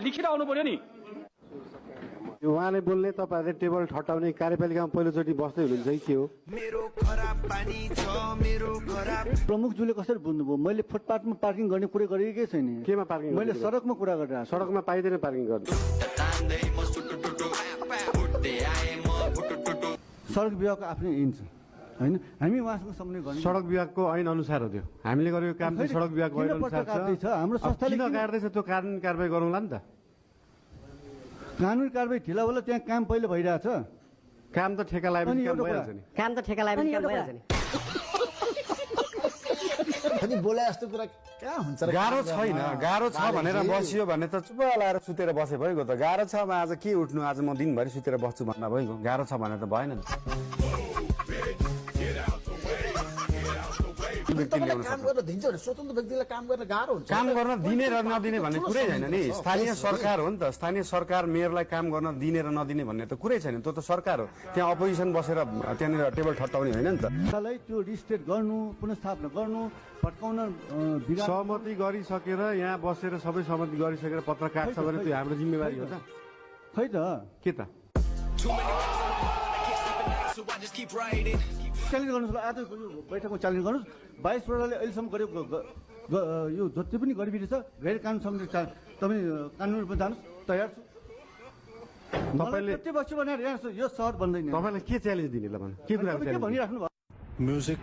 लिखित आउनु पर्यो नि। उहाँले बोल्ने तपाईँहरूले टेबल ठटाउने कार्यपालिकामा पहिलोचोटि बस्दै हुनुहुन्छ कि के हो? प्रमुखज्यूले कसरी बुझ्नुभयो? मैले फुटपाथमा पार्किङ गर्ने कुरा गरेकै छैन। केमा पार्किङ? मैले सडकमा कुरा गरिरहेको छु। सडकमा पाइँदैन पार्किङ गर्नु। सडक विभागको आफ्नै ऐन छ होइन, हामी उहाँसँग समन्वय गर्ने। सडक विभागको ऐन अनुसार हो त्यो। हामीले गरेको काम चाहिँ सडक विभागको ऐन अनुसार छ। हाम्रो संस्थाले किन काट्दैछ त्यो कानुन कारबाही गरौँला नि त। कानुन कारबाही ढिला होला, त्यहाँ काम पहिले भइरहेछ। काम त ठेका लगाएपछि काम भइहाल्छ नि। काम त ठेका लगाएपछि काम भइहाल्छ नि। अनि बोले जस्तो कुरा कहाँ हुन्छ र? गाह्रो छैन, गाह्रो छ भनेर बसियो भने त चुप लाएर सुतेर बसे भइगयो त। गाह्रो छ आज के उठ्नु, आज म दिनभरि सुतेर बस्छु भन्दा भइगयो। गाह्रो छ भने त भएन नि। काम गर्न दिन्छ भने स्वतन्त्र व्यक्तिलाई काम गर्न गाह्रो हुन्छ। काम गर्न दिने र नदिने भन्ने कुरै छैन नि। स्थानीय सरकार हो नि त। स्थानीय सरकार मेयरलाई काम गर्न दिने र नदिने भन्ने त कुरै छैन। त्यो त सरकार हो। त्यहाँ अपोजिसन बसेर त्यहाँनिर टेबल ठट्टाउने होइन नि त। त्यो रिस्टेट गर्नु, पुनर्स्थापना गर्नु, फर्काउन सहमति गरिसकेर यहाँ बसेर सबै सहमति गरिसकेर पत्र काट्छ भने त्यो हाम्रो जिम्मेवारी हो त। खै त के त च्यालेन्ज गर्नुहोस् ल। आज यो बैठकमा च्यालेन्ज गर्नुहोस्। 22 वडाले अहिलेसम्म गरेको यो जति पनि गरिबी छ गैर कानुन सम्बन्धी तपाईँ कानुन रूपमा जानुहोस्, तयार छु। तपाईँले कति बस्यो भनेर यहाँ यो सहर बन्दैन। तपाईँलाई के च्यालेन्ज दिने ल भन्नु? के कुरा के भनिराख्नु भयो? म्युजिक